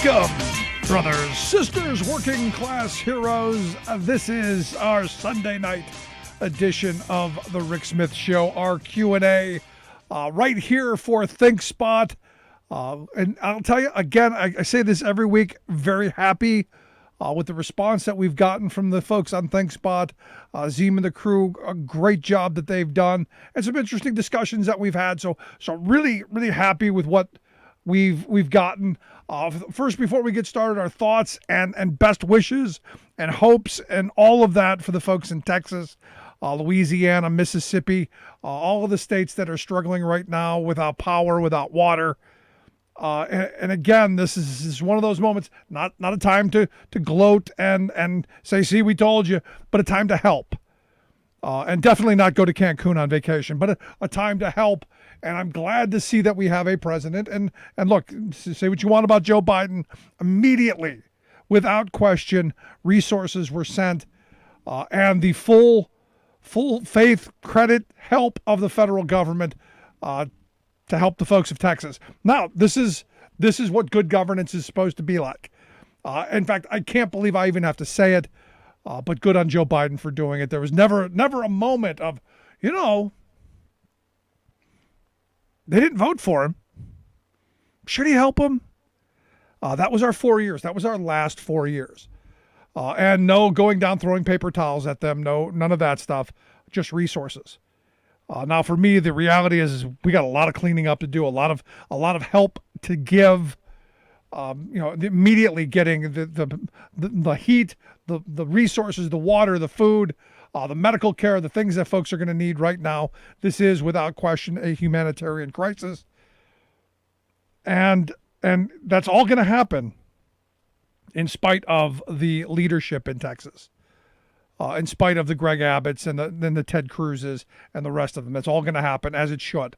Welcome, brothers, sisters, working class heroes. This is our Sunday night edition of the Rick Smith Show, our Q&A, right here for ThinkSpot. And I'll tell you, again, I say this every week, very happy with the response that we've gotten from the folks on ThinkSpot. Zim and the crew, a great job that they've done, and some interesting discussions that we've had. So really, really happy with what we've gotten. First, before we get started, our thoughts and best wishes and hopes and all of that for the folks in Texas, Louisiana, Mississippi, all of the states that are struggling right now without power, without water. And again, this is one of those moments, not a time to gloat and say, see, we told you, but a time to help. And definitely not go to Cancun on vacation, but a time to help. And I'm glad to see that we have a president. And look, say what you want about Joe Biden. Immediately, without question, resources were sent, and the full faith, credit, help of the federal government to help the folks of Texas. Now, this is what good governance is supposed to be like. In fact, I can't believe I even have to say it, but good on Joe Biden for doing it. There was never a moment of, they didn't vote for him. Should he help him? That was our 4 years. That was our last 4 years. And no going down throwing paper towels at them. No, none of that stuff. Just resources. Now, for me, the reality is we got a lot of cleaning up to do. A lot of help to give. Immediately getting the heat, the resources, the water, the food, the medical care, the things that folks are going to need right now. This is, without question, a humanitarian crisis. And that's all going to happen in spite of the leadership in Texas, in spite of the Greg Abbotts and the Ted Cruzes and the rest of them. That's all going to happen, as it should.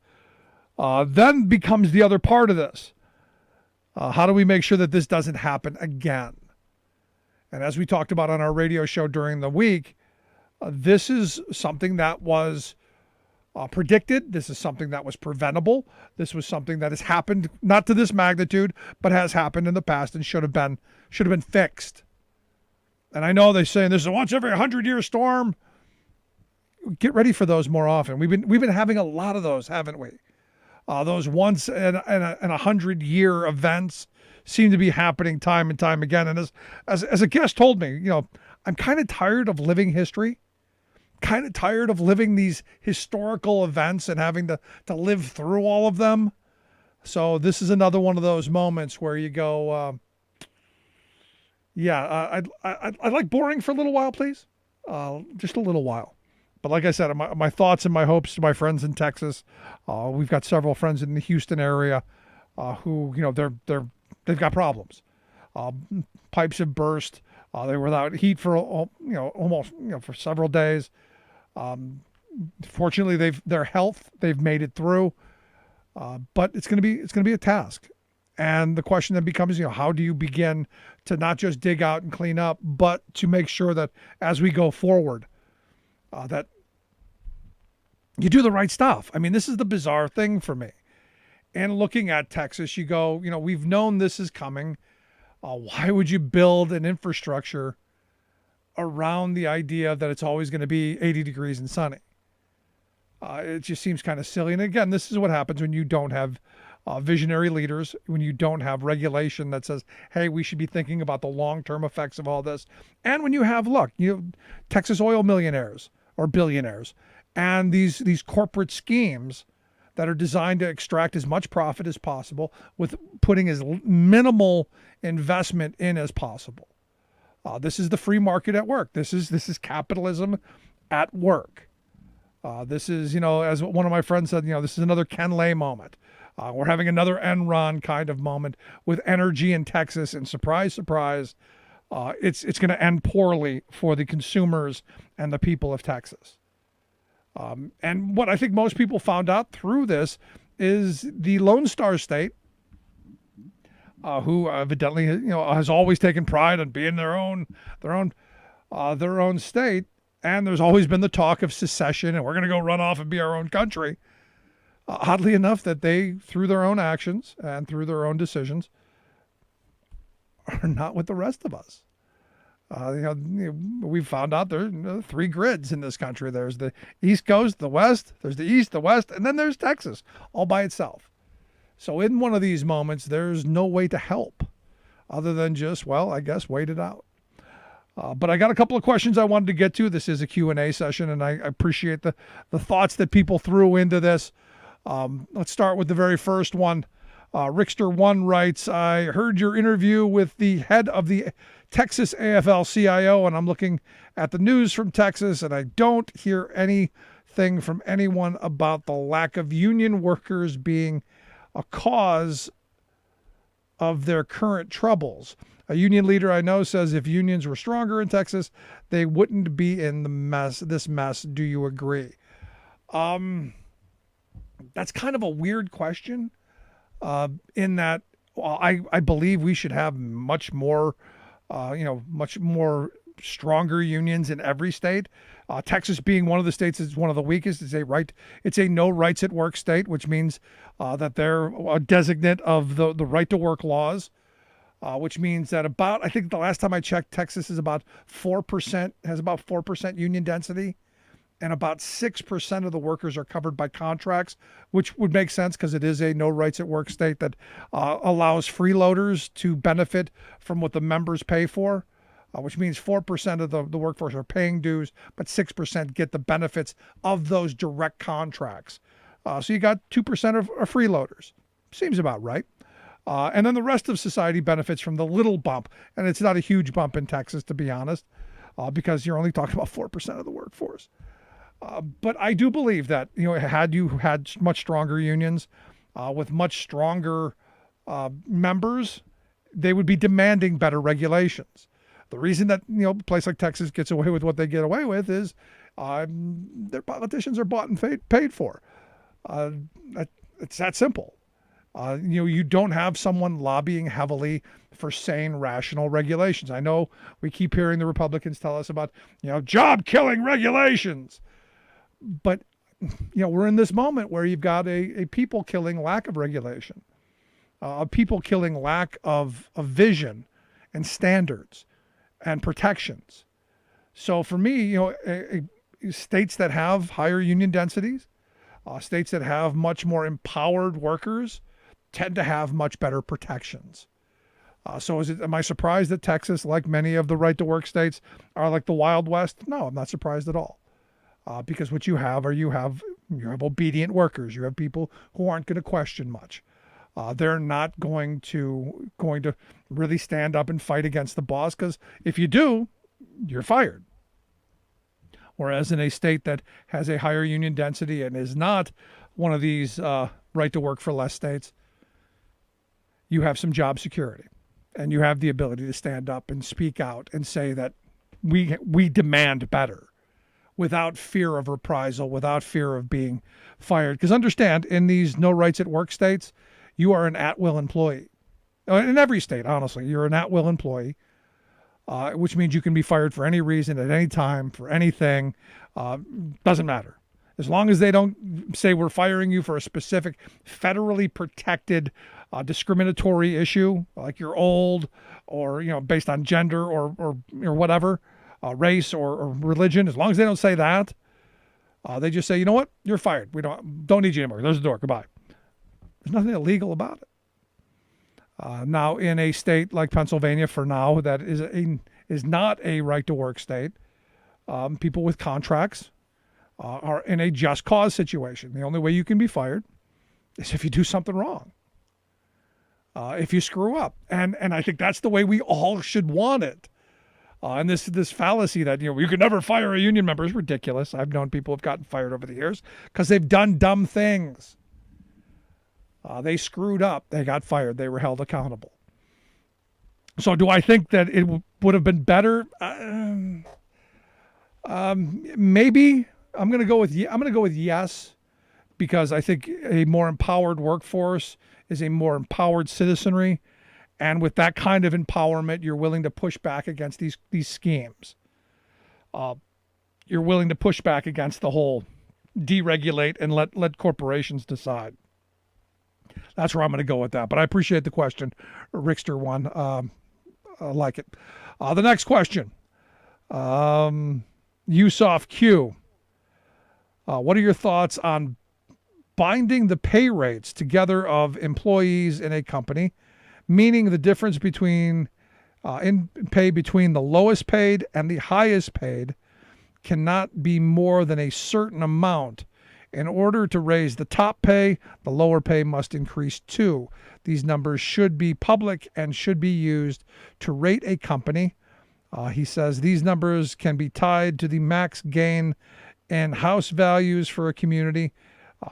Then becomes the other part of this. How do we make sure that this doesn't happen again? And as we talked about on our radio show during the week, this is something that was predicted. This is something that was preventable. This was something that has happened, not to this magnitude, but has happened in the past and should have been fixed. And I know they're saying this is a once every 100-year storm. Get ready for those more often. We've been having a lot of those, haven't we? Those once in a 100-year events seem to be happening time and time again. And as a guest told me, I'm kind of tired of living history, kind of tired of living these historical events and having to live through all of them. So this is another one of those moments where you go, I'd like boring for a little while, please. Just a little while. But like I said, my thoughts and my hopes to my friends in Texas. We've got several friends in the Houston area who, they've got problems. Pipes have burst. They were without heat for almost for several days. Fortunately, their health, they've made it through. But it's going to be a task. And the question then becomes, how do you begin to not just dig out and clean up, but to make sure that as we go forward, that you do the right stuff. I mean, this is the bizarre thing for me. And looking at Texas, you go, we've known this is coming. Why would you build an infrastructure around the idea that it's always going to be 80 degrees and sunny? It just seems kind of silly. And again, this is what happens when you don't have visionary leaders, when you don't have regulation that says, hey, we should be thinking about the long-term effects of all this. And when you have, Texas oil millionaires or billionaires and these corporate schemes that are designed to extract as much profit as possible with putting as minimal investment in as possible. This is the free market at work. This is capitalism at work. This is, as one of my friends said, this is another Ken Lay moment. We're having another Enron kind of moment with energy in Texas, and surprise, surprise, it's going to end poorly for the consumers and the people of Texas. And what I think most people found out through this is the Lone Star State, who evidently has always taken pride in being their own state, and there's always been the talk of secession, and we're going to go run off and be our own country. Oddly enough, that they, through their own actions and through their own decisions, are not with the rest of us. We found out there are 3 grids in this country. There's the East Coast, the West, there's the East, the West, and then there's Texas all by itself. So in one of these moments, there's no way to help other than just, well, I guess, wait it out. But I got a couple of questions I wanted to get to. This is a Q&A session, and I appreciate the thoughts that people threw into this. Let's start with the very first one. Rickster1 writes, I heard your interview with the head of the Texas AFL-CIO, and I'm looking at the news from Texas, and I don't hear anything from anyone about the lack of union workers being a cause of their current troubles. A union leader I know says if unions were stronger in Texas, they wouldn't be in this mess. Do you agree? That's kind of a weird question. In that, I believe we should have much more stronger unions in every state. Texas being one of the states is one of the weakest. It's a no rights at work state, which means that they're a designate of the right to work laws, which means that I think the last time I checked, Texas is about 4%, has about 4% union density. And about 6% of the workers are covered by contracts, which would make sense because it is a no rights at work state that allows freeloaders to benefit from what the members pay for, which means 4% of the workforce are paying dues, but 6% get the benefits of those direct contracts. So you got 2% of freeloaders. Seems about right. And then the rest of society benefits from the little bump. And it's not a huge bump in Texas, to be honest, because you're only talking about 4% of the workforce. But I do believe that, had you had much stronger unions with much stronger members, they would be demanding better regulations. The reason that, a place like Texas gets away with what they get away with is their politicians are bought and paid for. It's that simple. You don't have someone lobbying heavily for sane, rational regulations. I know we keep hearing the Republicans tell us about, job-killing regulations. But, we're in this moment where you've got a people-killing lack of regulation, a people-killing lack of vision and standards and protections. So for me, states that have higher union densities, states that have much more empowered workers tend to have much better protections. So am I surprised that Texas, like many of the right-to-work states, are like the Wild West? No, I'm not surprised at all. Because what you have obedient workers. You have people who aren't going to question much. They're not going to really stand up and fight against the boss, because if you do, you're fired. Whereas in a state that has a higher union density and is not one of these right to work for less states, you have some job security, and you have the ability to stand up and speak out and say that we demand better, without fear of reprisal, without fear of being fired. Because understand, in these no rights at work states, you are an at-will employee. In every state, honestly, you're an at-will employee, which means you can be fired for any reason, at any time, for anything. Doesn't matter. As long as they don't say we're firing you for a specific federally protected discriminatory issue, like you're old, or based on gender or whatever, race or religion. As long as they don't say that, they just say, you know what, you're fired. We don't need you anymore. There's the door. Goodbye. There's nothing illegal about it. Now, in a state like Pennsylvania, for now, that is not a right to work state, people with contracts are in a just cause situation. The only way you can be fired is if you do something wrong, if you screw up, and I think that's the way we all should want it. And this fallacy that you could never fire a union member is ridiculous. I've known people who've gotten fired over the years because they've done dumb things. They screwed up. They got fired. They were held accountable. So do I think that it would have been better? Maybe. I'm going to go with yes, because I think a more empowered workforce is a more empowered citizenry. And with that kind of empowerment, you're willing to push back against these schemes. You're willing to push back against the whole deregulate and let corporations decide. That's where I'm going to go with that. But I appreciate the question, Rickster1. like it. The next question. Yusof Q. What are your thoughts on binding the pay rates together of employees in a company, meaning the difference between in pay between the lowest paid and the highest paid cannot be more than a certain amount. In order to raise the top pay, the lower pay must increase too. These numbers should be public and should be used to rate a company. He says these numbers can be tied to the max gain and house values for a community.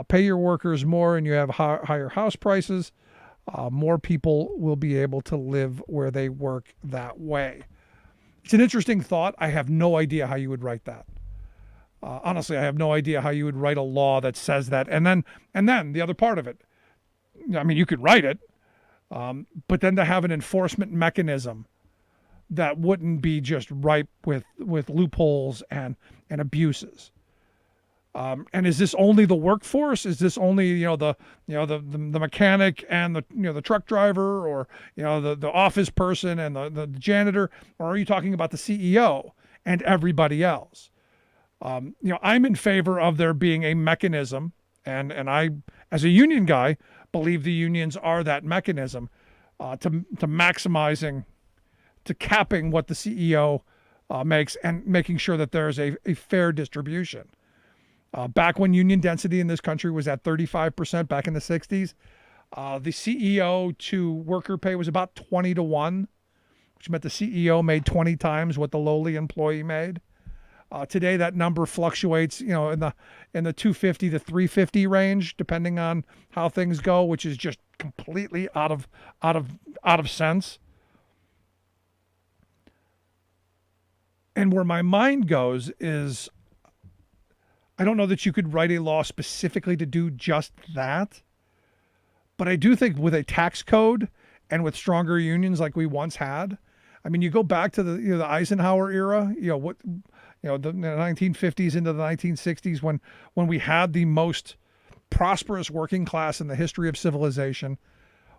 Pay your workers more and you have higher house prices. More people will be able to live where they work that way. It's an interesting thought. I have no idea how you would write that. Honestly, I have no idea how you would write a law that says that. And then the other part of it, I mean, you could write it, but then to have an enforcement mechanism that wouldn't be just ripe with loopholes and abuses. And is this only the workforce? Is this only the mechanic and the truck driver, or the office person and the janitor, or are you talking about the CEO and everybody else? I'm in favor of there being a mechanism, and I, as a union guy, believe the unions are that mechanism to maximizing, to capping what the CEO makes and making sure that there's a fair distribution. Back when union density in this country was at 35%, back in the 60s, the CEO to worker pay was about 20-1, which meant the CEO made 20 times what the lowly employee made. Today, that number fluctuates, in the 250 to 350 range, depending on how things go, which is just completely out of sense. And where my mind goes is, I don't know that you could write a law specifically to do just that, but I do think with a tax code and with stronger unions like we once had, I mean, you go back to the Eisenhower era, the 1950s into the 1960s when we had the most prosperous working class in the history of civilization,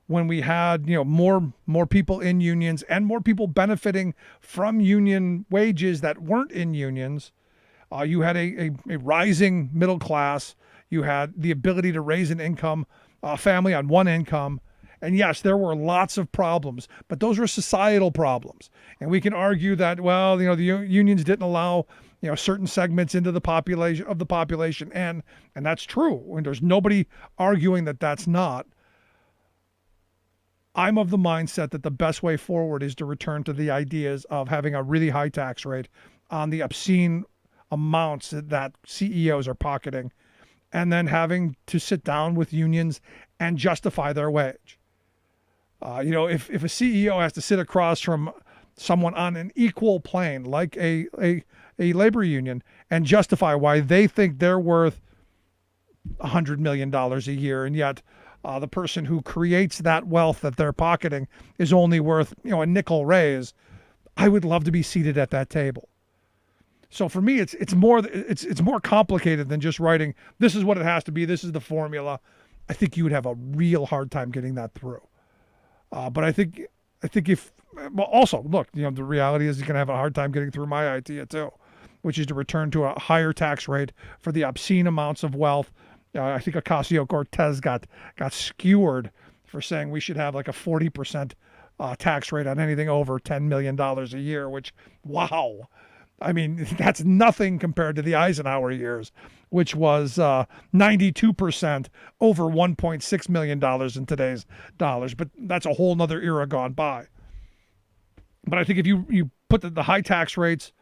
when we had more people in unions and more people benefiting from union wages that weren't in unions. You had a rising middle class. You had the ability to raise an income, family on one income. And yes, there were lots of problems, but those were societal problems. And we can argue that, the unions didn't allow, certain segments into the population. And that's true. And there's nobody arguing that that's not. I'm of the mindset that the best way forward is to return to the ideas of having a really high tax rate on the obscene amounts that CEOs are pocketing, and then having to sit down with unions and justify their wage. If a CEO has to sit across from someone on an equal plane, like a labor union, and justify why they think they're worth $100 million a year, and yet the person who creates that wealth that they're pocketing is only worth a nickel raise, I would love to be seated at that table. So for me, it's more complicated than just writing, this is what it has to be, this is the formula. I think you would have a real hard time getting that through. But I think also, look, the reality is you're going to have a hard time getting through my idea too, which is to return to a higher tax rate for the obscene amounts of wealth. I think Ocasio-Cortez got skewered for saying we should have like a 40% tax rate on anything over $10 million a year, which, wow. I mean, that's nothing compared to the Eisenhower years, which was 92% over $1.6 million in today's dollars. But that's a whole nother era gone by. But I think if you put the high tax rates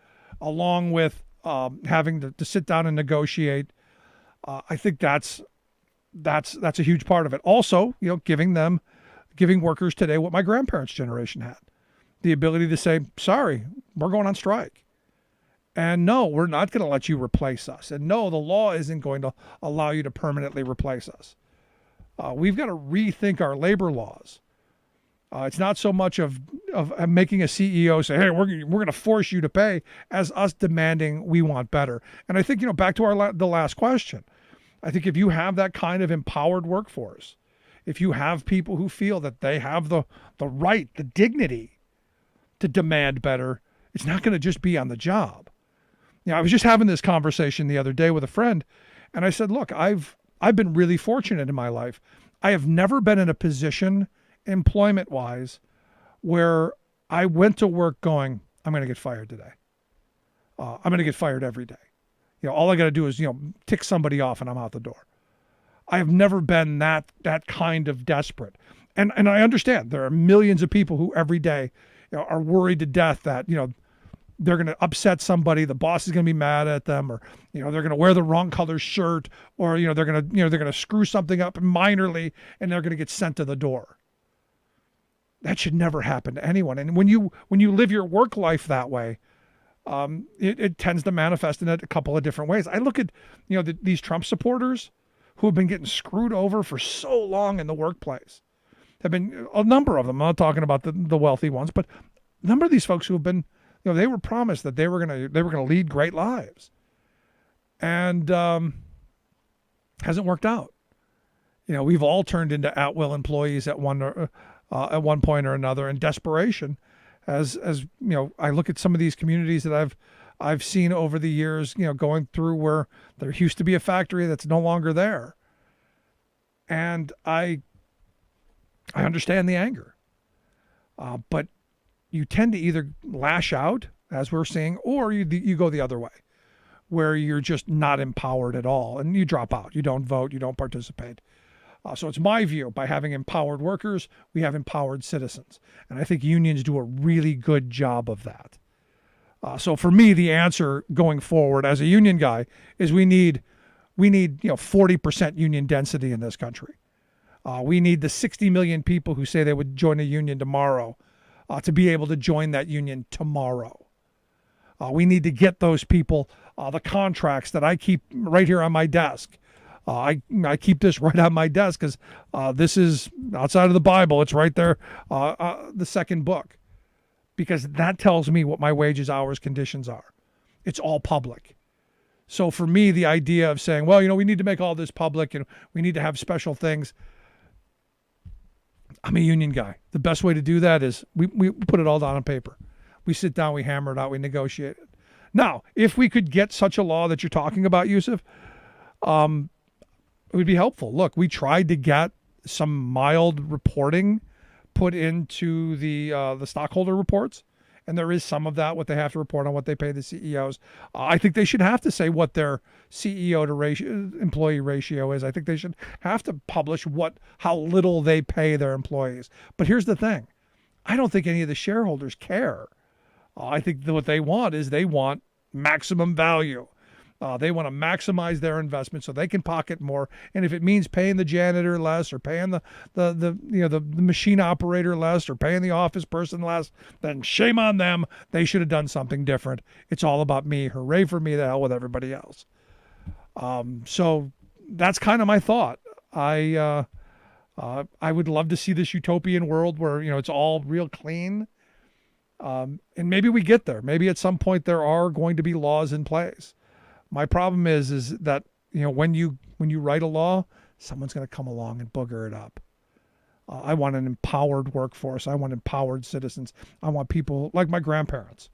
along with having to sit down and negotiate, I think that's a huge part of it. Also, giving workers today what my grandparents' generation had, the ability to say, sorry, we're going on strike. And no, we're not going to let you replace us. And no, the law isn't going to allow you to permanently replace us. We've got to rethink our labor laws. It's not so much of making a CEO say, hey, we're going to force you to pay, as us demanding we want better. And I think, back to the last question, I think if you have that kind of empowered workforce, if you have people who feel that they have the right, the dignity to demand better, it's not going to just be on the job. I was just having this conversation the other day with a friend, and I said, look, I've been really fortunate in my life. I have never been in a position, employment-wise, where I went to work going, I'm going to get fired today. I'm going to get fired every day. All I got to do is, tick somebody off and I'm out the door. I have never been that kind of desperate. And I understand there are millions of people who every day are worried to death that, they're going to upset somebody, the boss is going to be mad at them, or, they're going to wear the wrong color shirt, or, they're going to screw something up minorly and they're going to get sent to the door. That should never happen to anyone. And when you live your work life that way, it tends to manifest in a couple of different ways. I look at, these Trump supporters who have been getting screwed over for so long in the workplace. Have been a number of them. I'm not talking about the wealthy ones, but a number of these folks who have been, they were promised that they were gonna lead great lives, and hasn't worked out. We've all turned into at-will employees at one point or another in desperation. As I look at some of these communities that I've seen over the years, going through where there used to be a factory that's no longer there, and I understand the anger, but you tend to either lash out, as we're seeing, or you go the other way, where you're just not empowered at all, and you drop out. You don't vote. You don't participate. So it's my view, by having empowered workers, we have empowered citizens. And I think unions do a really good job of that. So for me, the answer going forward as a union guy is we need 40% union density in this country. We need the 60 million people who say they would join a union tomorrow to be able to join that union tomorrow. We need to get those people the contracts that I keep right here on my desk. I keep this right on my desk because this is outside of the Bible. It's right there, the second book, because that tells me what my wages, hours, conditions are. It's all public. So for me, the idea of saying, well, we need to make all this public and we need to have special things. I'm a union guy. The best way to do that is we put it all down on paper. We sit down, we hammer it out, we negotiate it. Now, if we could get such a law that you're talking about, Yusuf, it would be helpful. Look, we tried to get some mild reporting put into the stockholder reports, and there is some of that, what they have to report on what they pay the CEOs. I think they should have to say what their CEO to employee ratio is. I think they should have to publish how little they pay their employees. But here's the thing. I don't think any of the shareholders care. I think that what they want maximum value. They want to maximize their investment so they can pocket more. And if it means paying the janitor less, or paying the machine operator less, or paying the office person less, then shame on them. They should have done something different. It's all about me. Hooray for me. The hell with everybody else. So that's kind of my thought. I would love to see this utopian world where it's all real clean. And maybe we get there. Maybe at some point there are going to be laws in place. My problem is that, when you write a law, someone's going to come along and booger it up. I want an empowered workforce. I want empowered citizens. I want people like my grandparents.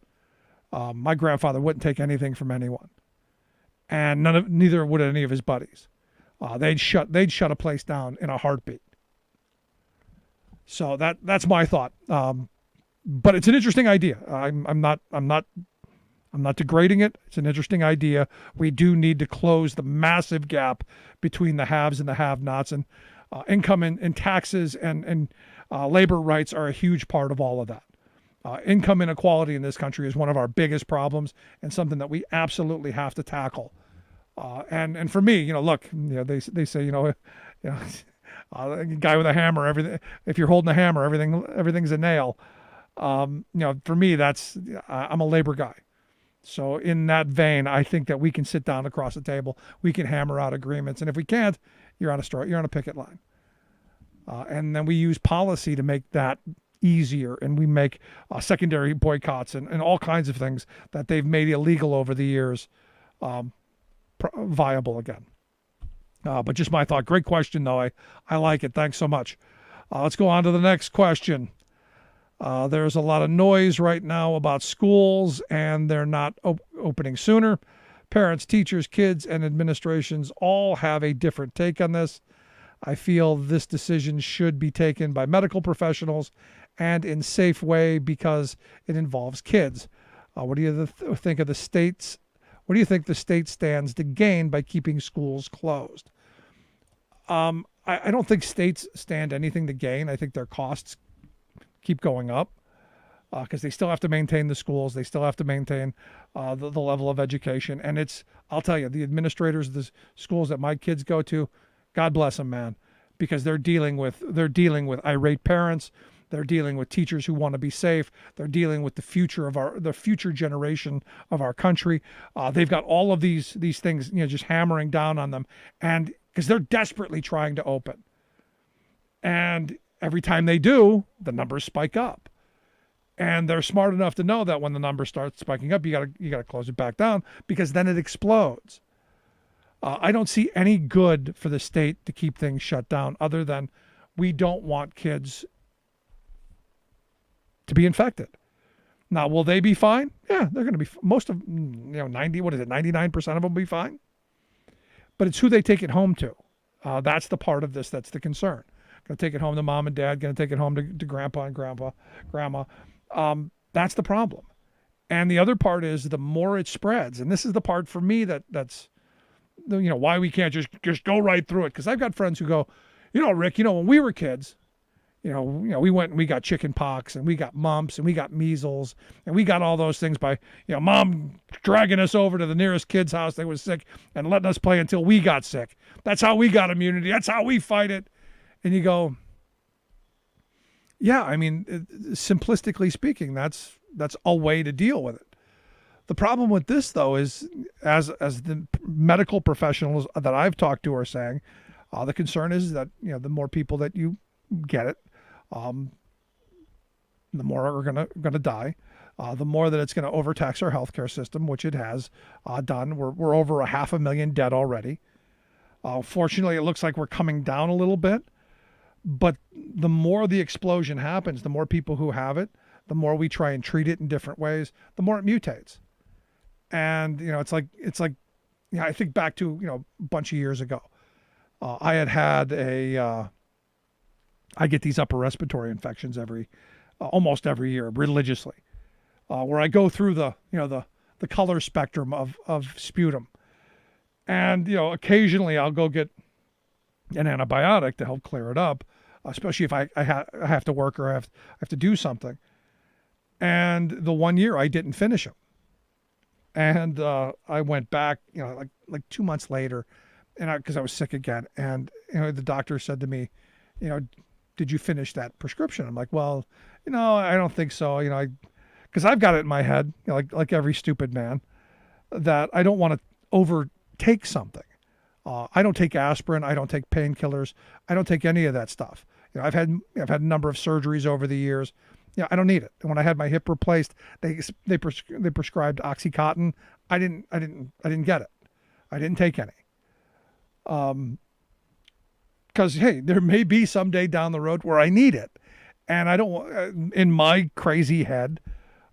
My grandfather wouldn't take anything from anyone, and neither would any of his buddies. They'd shut a place down in a heartbeat. So that's my thought. But it's an interesting idea. I'm not degrading it. It's an interesting idea. We do need to close the massive gap between the haves and the have-nots, and income and taxes and labor rights are a huge part of all of that. Income inequality in this country is one of our biggest problems and something that we absolutely have to tackle. And for me, look, they say, a guy with a hammer, everything. If you're holding a hammer, everything's a nail. For me, I'm a labor guy. So in that vein, I think that we can sit down across the table. We can hammer out agreements. And if we can't, you're on a picket line. And then we use policy to make that easier. And we make secondary boycotts and all kinds of things that they've made illegal over the years viable again. But just my thought. Great question, though. I like it. Thanks so much. Let's go on to the next question. There's a lot of noise right now about schools, and they're not opening sooner. Parents, teachers, kids, and administrations all have a different take on this. I feel this decision should be taken by medical professionals and in safe way because it involves kids. What do you think of the states? What do you think the state stands to gain by keeping schools closed? I don't think states stand anything to gain. I think their costs keep going up because they still have to maintain the schools. They still have to maintain the level of education. And I'll tell you, the administrators of the schools that my kids go to, God bless them, man, because they're dealing with irate parents. They're dealing with teachers who want to be safe. They're dealing with the future generation of our country. They've got all of these things, just hammering down on them, and because they're desperately trying to open. And every time they do, the numbers spike up. And they're smart enough to know that when the numbers start spiking up, you gotta close it back down because then it explodes. I don't see any good for the state to keep things shut down other than we don't want kids to be infected. Now, will they be fine? Yeah, they're going to be. Most of 99% of them will be fine. But it's who they take it home to. That's the part of this that's the concern. Going to take it home to mom and dad. Going to take it home to grandpa and grandma. That's the problem. And the other part is the more it spreads, and this is the part for me that's why we can't just go right through it. Because I've got friends who go, Rick, when we were kids, we went and we got chicken pox and we got mumps and we got measles and we got all those things by, mom dragging us over to the nearest kid's house that was sick and letting us play until we got sick. That's how we got immunity. That's how we fight it. And you go, yeah, simplistically speaking, that's a way to deal with it. The problem with this, though, is as the medical professionals that I've talked to are saying, the concern is that, the more people that you get it, the more are gonna die. The more that it's going to overtax our healthcare system, which it has done. We're over 500,000 dead already. Fortunately, it looks like we're coming down a little bit. But the more the explosion happens, the more people who have it, the more we try and treat it in different ways, the more it mutates. And it's like I think back to a bunch of years ago. I had I get these upper respiratory infections almost every year religiously, where I go through the color spectrum of sputum, and occasionally I'll go get an antibiotic to help clear it up, especially if I have to work or I have to do something. And the one year I didn't finish them, and I went back like 2 months later, and because I was sick again, and the doctor said to me, did you finish that prescription? I'm like, well, I don't think so. Because I've got it in my head, like every stupid man, that I don't want to overtake something. I don't take aspirin. I don't take painkillers. I don't take any of that stuff. I've had a number of surgeries over the years. I don't need it. And when I had my hip replaced, they prescribed Oxycontin. I didn't get it. I didn't take any. Because, hey, there may be someday down the road where I need it. And I don't, in my crazy head,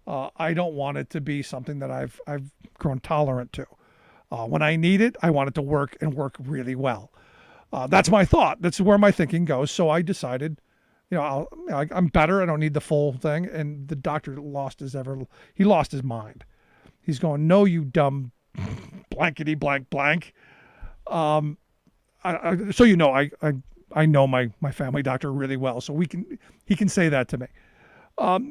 I don't want it to be something that I've grown tolerant to. When I need it, I want it to work and work really well. That's my thought. That's where my thinking goes. So I decided, I'm better. I don't need the full thing. And the doctor lost his mind. He's going, no, you dumb blankety blank blank. I know my family doctor really well, so he can say that to me.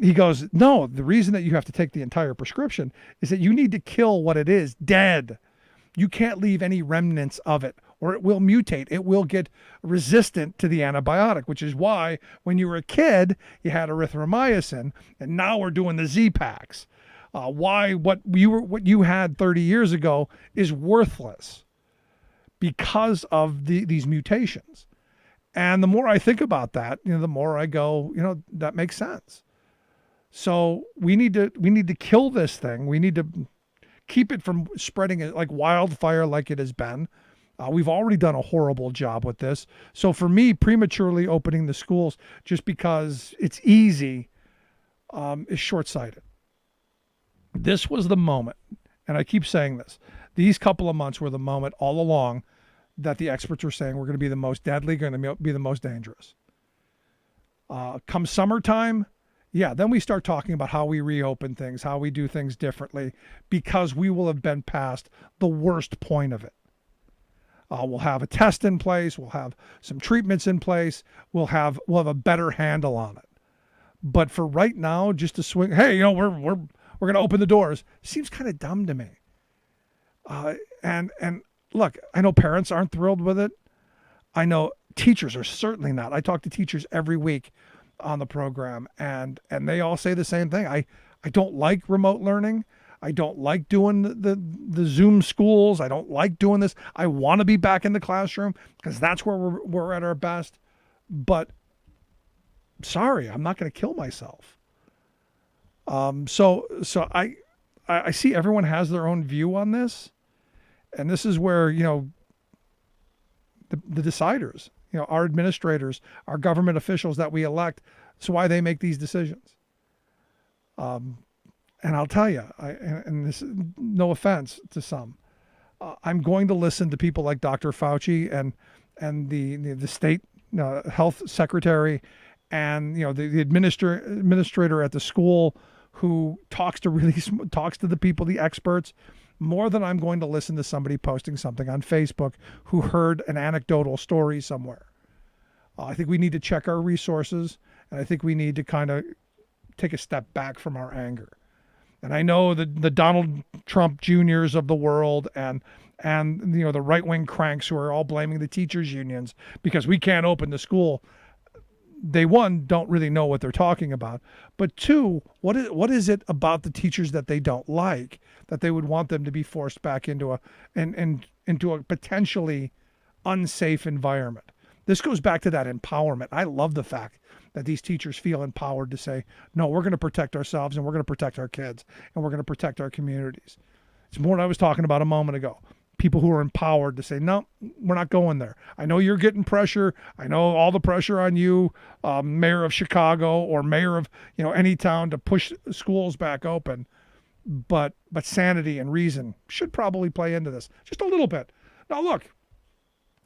He goes, no, the reason that you have to take the entire prescription is that you need to kill what it is dead. You can't leave any remnants of it, or it will mutate. It will get resistant to the antibiotic, which is why when you were a kid, you had erythromycin, and now we're doing the Z-Packs. What you had 30 years ago is worthless because of these mutations. And the more I think about that, the more I go, that makes sense. So we need to kill this thing. We need to keep it from spreading it like wildfire like it has been. We've already done a horrible job with this. So for me, prematurely opening the schools just because it's easy is short-sighted. This was the moment, and I keep saying this, these couple of months were the moment all along that the experts were saying we're going to be the most deadly, going to be the most dangerous. Come summertime, yeah, then we start talking about how we reopen things, how we do things differently, because we will have been past the worst point of it. We'll have a test in place. We'll have some treatments in place. We'll have a better handle on it. But for right now, just to swing, hey, we're going to open the doors, seems kind of dumb to me. And look, I know parents aren't thrilled with it. I know teachers are certainly not. I talk to teachers every week on the program, and they all say the same thing. I don't like remote learning. I don't like doing the Zoom schools. I don't like doing this. I want to be back in the classroom because that's where we're at our best. But sorry, I'm not going to kill myself. So I see everyone has their own view on this, and this is where the deciders, our administrators, our government officials that we elect, that's why they make these decisions. And I'll tell you, and this, no offense to some, I'm going to listen to people like Dr. Fauci and the state health secretary, and the administrator at the school who talks to the people, the experts, more than I'm going to listen to somebody posting something on Facebook who heard an anecdotal story somewhere. I think we need to check our resources, and I think we need to kind of take a step back from our anger. And I know the Donald Trump Juniors of the world and the right-wing cranks who are all blaming the teachers unions because we can't open the school. They, one, don't really know what they're talking about, but two, what is it about the teachers that they don't like that they would want them to be forced back into a potentially unsafe environment? This goes back to that empowerment. I love the fact that these teachers feel empowered to say, no, we're going to protect ourselves, and we're going to protect our kids, and we're going to protect our communities. It's more what I was talking about a moment ago. People who are empowered to say, no, we're not going there. I know you're getting pressure. I know all the pressure on you, mayor of Chicago or mayor of any town, to push schools back open. But sanity and reason should probably play into this just a little bit. Now, look,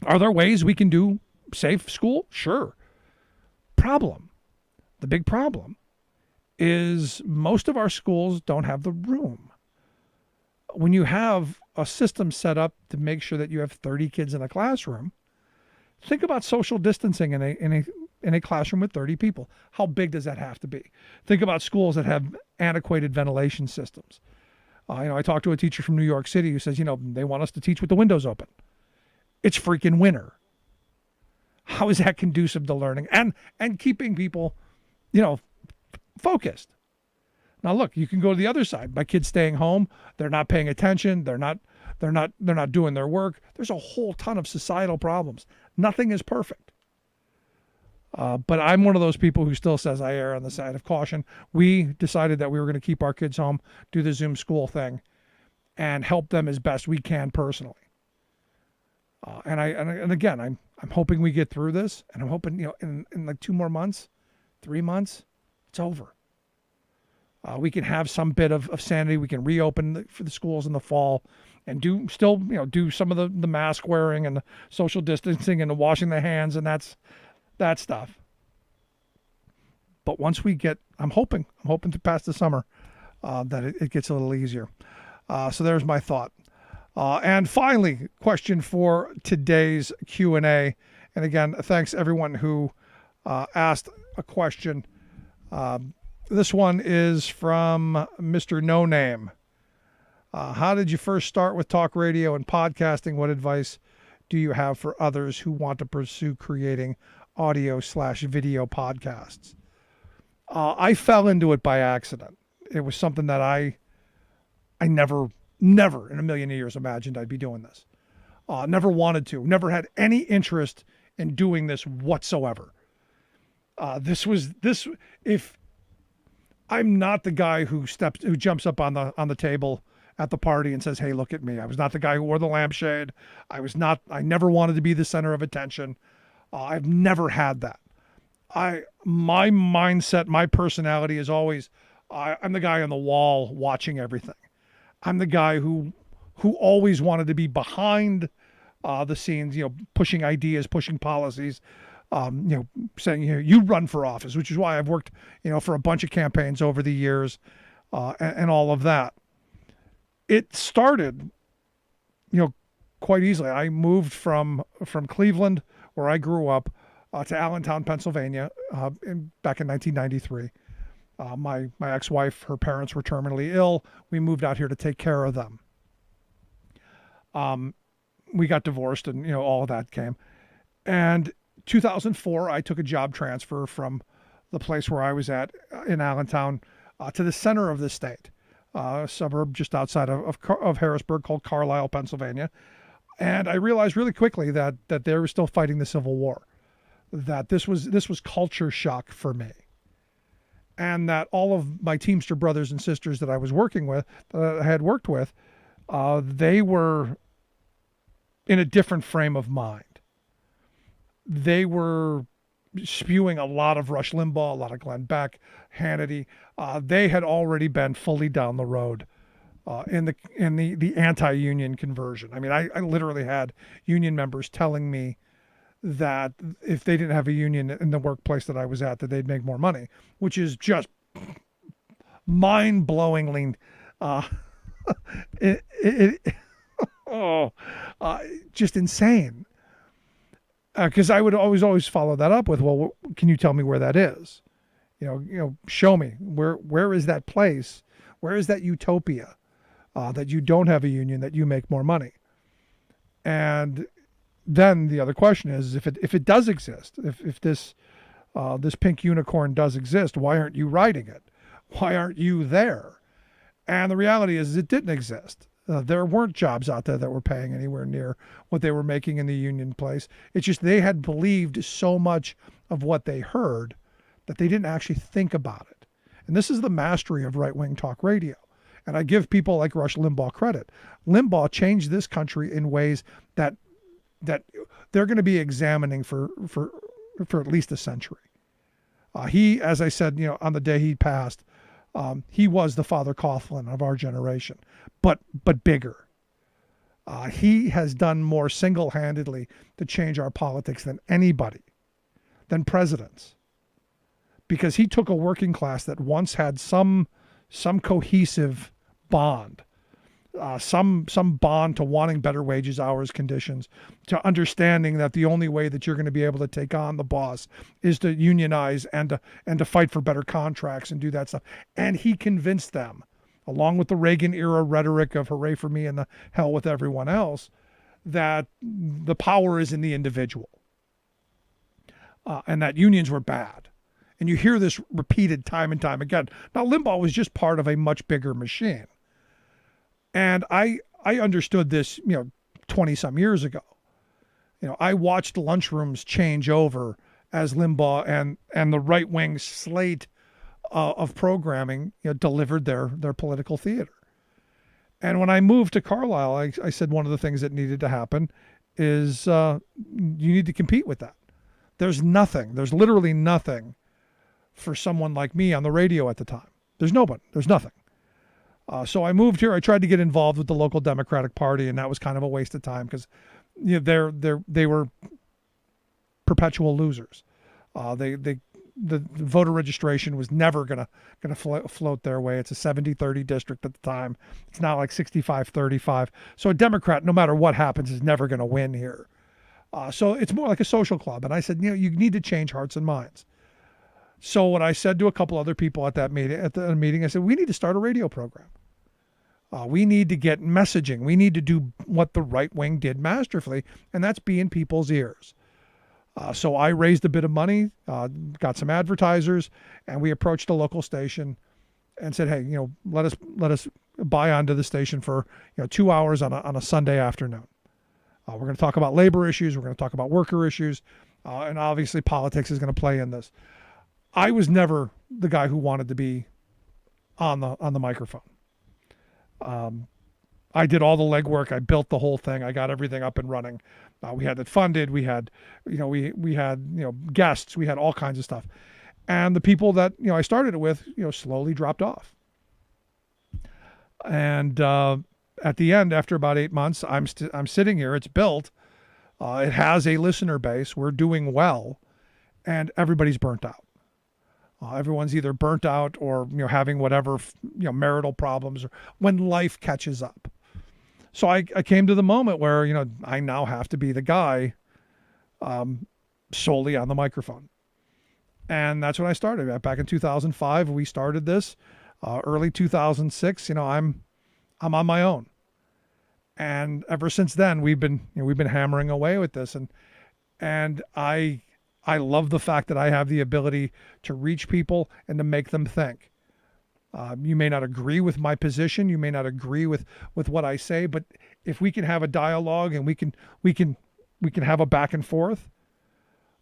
are there ways we can do safe school? Sure. The big problem is most of our schools don't have the room. When you have a system set up to make sure that you have 30 kids in a classroom, think about social distancing in a classroom with 30 people. How big does that have to be? Think about schools that have antiquated ventilation systems. I talked to a teacher from New York City who says, they want us to teach with the windows open. It's freaking winter. How is that conducive to learning and keeping people, focused? Now, look, you can go to the other side. My kids staying home, they're not paying attention, they're not doing their work. There's a whole ton of societal problems. Nothing is perfect. But I'm one of those people who still says I err on the side of caution. We decided that we were going to keep our kids home, do the Zoom school thing, and help them as best we can personally. And again, I'm hoping we get through this, and I'm hoping in like 2 more months, 3 months, it's over. We can have some bit of sanity. We can reopen for the schools in the fall, and do some of the mask wearing and the social distancing and the washing the hands and that stuff. But once we get, I'm hoping to pass the summer, that it gets a little easier. So there's my thought. And finally, question for today's Q&A. And again, thanks everyone who asked a question. This one is from Mr. No Name. How did you first start with talk radio and podcasting? What advice do you have for others who want to pursue creating audio/video podcasts? I fell into it by accident. It was something that I never in a million years imagined I'd be doing this. Never wanted to, never had any interest in doing this whatsoever. If I'm not the guy who jumps up on the table at the party and says, "Hey, look at me." I was not the guy who wore the lampshade. I never wanted to be the center of attention. I've never had that. My mindset, my personality is always, I'm the guy on the wall watching everything. I'm the guy who always wanted to be behind the scenes, pushing ideas, pushing policies, saying, you run for office, which is why I've worked, for a bunch of campaigns over the years, and all of that. It started, quite easily. I moved from Cleveland, where I grew up, to Allentown, Pennsylvania, back in 1993. My ex-wife, her parents were terminally ill. We moved out here to take care of them. We got divorced, and all of that came. And 2004, I took a job transfer from the place where I was at in Allentown to the center of the state, a suburb just outside of Harrisburg called Carlisle, Pennsylvania. And I realized really quickly that they were still fighting the Civil War, that this was culture shock for me, and that all of my Teamster brothers and sisters that I was working with, that I had worked with, they were in a different frame of mind. They were spewing a lot of Rush Limbaugh, a lot of Glenn Beck, Hannity. They had already been fully down the road in the anti-union conversion. I mean, I literally had union members telling me that if they didn't have a union in the workplace that I was at, that they'd make more money, which is just mind-blowingly just insane. Because I would always follow that up with, well, can you tell me where that is? Show me where is that place? Where is that utopia that you don't have a union, that you make more money? And then the other question is, if it does exist, if this pink unicorn does exist, why aren't you riding it? Why aren't you there? And the reality is it didn't exist. There weren't jobs out there that were paying anywhere near what they were making in the union place. It's just they had believed so much of what they heard that they didn't actually think about it. And this is the mastery of right-wing talk radio. And I give people like Rush Limbaugh credit. Limbaugh changed this country in ways that they're going to be examining for at least a century. He, as I said, on the day he passed, he was the Father Coughlin of our generation, but bigger. He has done more single-handedly to change our politics than anybody, than presidents, because he took a working class that once had some cohesive bond, some bond to wanting better wages, hours, conditions, to understanding that the only way that you're going to be able to take on the boss is to unionize and to fight for better contracts and do that stuff. And he convinced them, along with the Reagan era rhetoric of hooray for me and the hell with everyone else, that the power is in the individual, and that unions were bad. And you hear this repeated time and time again. Now, Limbaugh was just part of a much bigger machine. And I understood this, 20 some years ago. I watched lunchrooms change over as Limbaugh and the right wing slate of programming delivered their political theater. And when I moved to Carlisle, I said one of the things that needed to happen is you need to compete with that. There's literally nothing for someone like me on the radio at the time. There's nothing. So I moved here. I tried to get involved with the local Democratic Party, and that was kind of a waste of time because they were perpetual losers. The voter registration was never gonna float their way. It's a 70-30 district at the time. It's now like 65-35. So a Democrat, no matter what happens, is never going to win here. So it's more like a social club. And I said, you need to change hearts and minds. So what I said to a couple other people at the meeting, I said, we need to start a radio program. We need to get messaging. We need to do what the right wing did masterfully, and that's be in people's ears. So I raised a bit of money, got some advertisers, and we approached a local station and said, hey, let us buy onto the station for 2 hours on a Sunday afternoon. We're going to talk about labor issues. We're going to talk about worker issues, and obviously politics is going to play in this. I was never the guy who wanted to be on the microphone. I did all the legwork. I built the whole thing. I got everything up and running. We had it funded. We had, we had, guests. We had all kinds of stuff. And the people that, I started it with, slowly dropped off. And at the end, after about 8 months, I'm sitting here. It's built. It has a listener base. We're doing well, and everybody's burnt out. Everyone's either burnt out or having whatever marital problems, or when life catches up. So I came to the moment where I now have to be the guy solely on the microphone, and that's when I started. Back in 2005, we started this. Early 2006, I'm on my own, and ever since then we've been hammering away with this, and I love the fact that I have the ability to reach people and to make them think. You may not agree with my position, you may not agree with what I say, but if we can have a dialogue and we can have a back and forth,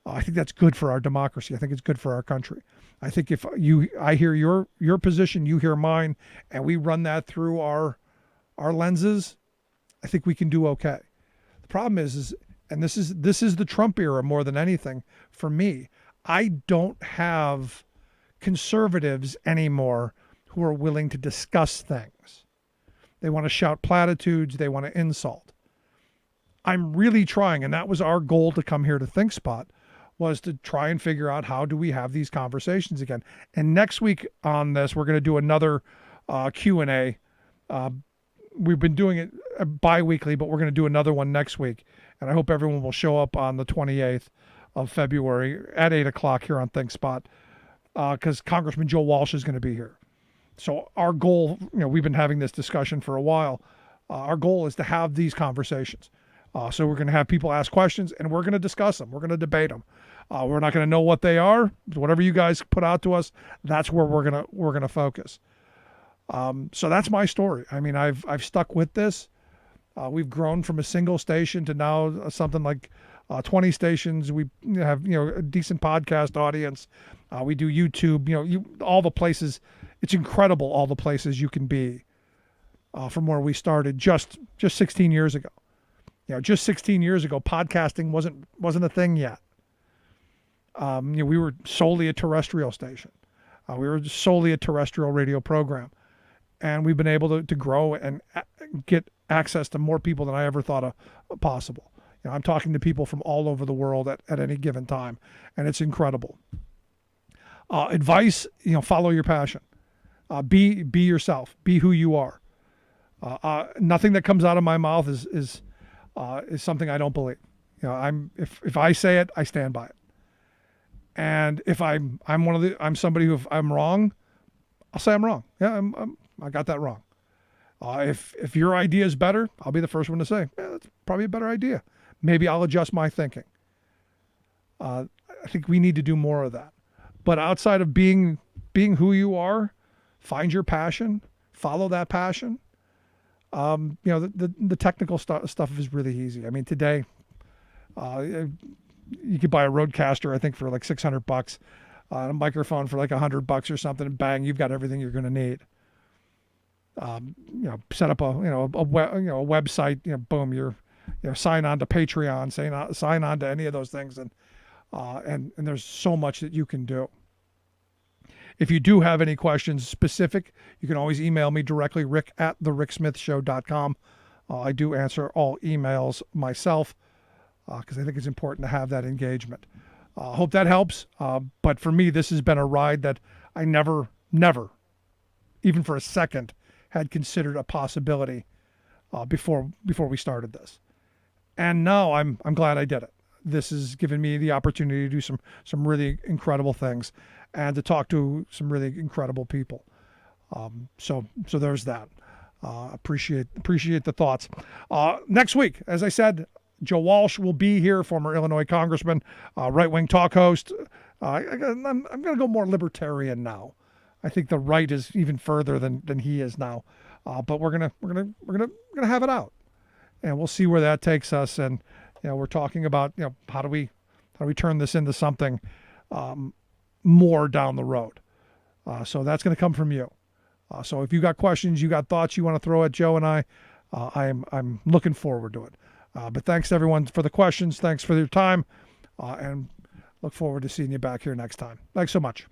I think that's good for our democracy. I think it's good for our country. I think if I hear your position, you hear mine, and we run that through our lenses, I think we can do okay. The problem is and this is the Trump era more than anything for me. I don't have conservatives anymore who are willing to discuss things. They want to shout platitudes. They want to insult. I'm really trying, and that was our goal to come here to ThinkSpot, was to try and figure out how do we have these conversations again. And next week on this, we're going to do another Q&A. We've been doing it bi-weekly, but we're going to do another one next week. And I hope everyone will show up on the 28th of February at 8 o'clock here on ThinkSpot, because Congressman Joe Walsh is going to be here. So our goal, we've been having this discussion for a while. Our goal is to have these conversations. So we're going to have people ask questions, and we're going to discuss them. We're going to debate them. We're not going to know what they are. Whatever you guys put out to us, that's where we're going to focus. So that's my story. I mean, I've stuck with this. We've grown from a single station to now something like 20 stations. We have a decent podcast audience. We do YouTube. All the places. It's incredible all the places you can be from where we started just 16 years ago. Just 16 years ago, podcasting wasn't a thing yet. We were solely a terrestrial station. We were solely a terrestrial radio program. And we've been able to grow and get access to more people than I ever thought possible. I'm talking to people from all over the world at any given time, and it's incredible. Advice, follow your passion. Be yourself. Be who you are. Nothing that comes out of my mouth is something I don't believe. If I say it, I stand by it. And if I'm somebody who, if I'm wrong, I'll say I'm wrong. Yeah, I got that wrong. If your idea is better, I'll be the first one to say, yeah, that's probably a better idea. Maybe I'll adjust my thinking. I think we need to do more of that. But outside of being who you are, find your passion, follow that passion. The technical stuff is really easy. I mean, today, you could buy a Rodecaster, I think, for like $600, a microphone for like $100 or something, and bang, you've got everything you're going to need. Set up a website, boom, you're, sign on to Patreon, sign on to any of those things. And there's so much that you can do. If you do have any questions specific, you can always email me directly, rick@thericksmithshow.com. I do answer all emails myself because I think it's important to have that engagement. Hope that helps. But for me, this has been a ride that I never, even for a second, had considered a possibility before we started this. And now I'm glad I did it. This has given me the opportunity to do some really incredible things and to talk to some really incredible people. So there's that. Appreciate the thoughts. Next week, as I said, Joe Walsh will be here, former Illinois congressman, right-wing talk host. I'm going to go more libertarian now. I think the right is even further than he is now. But we're gonna have it out, and we'll see where that takes us. And we're talking about how do we turn this into something more down the road. So that's going to come from you. So if you got questions, you got thoughts you want to throw at Joe and I, I'm looking forward to it. But thanks everyone for the questions. Thanks for your time, and look forward to seeing you back here next time. Thanks so much.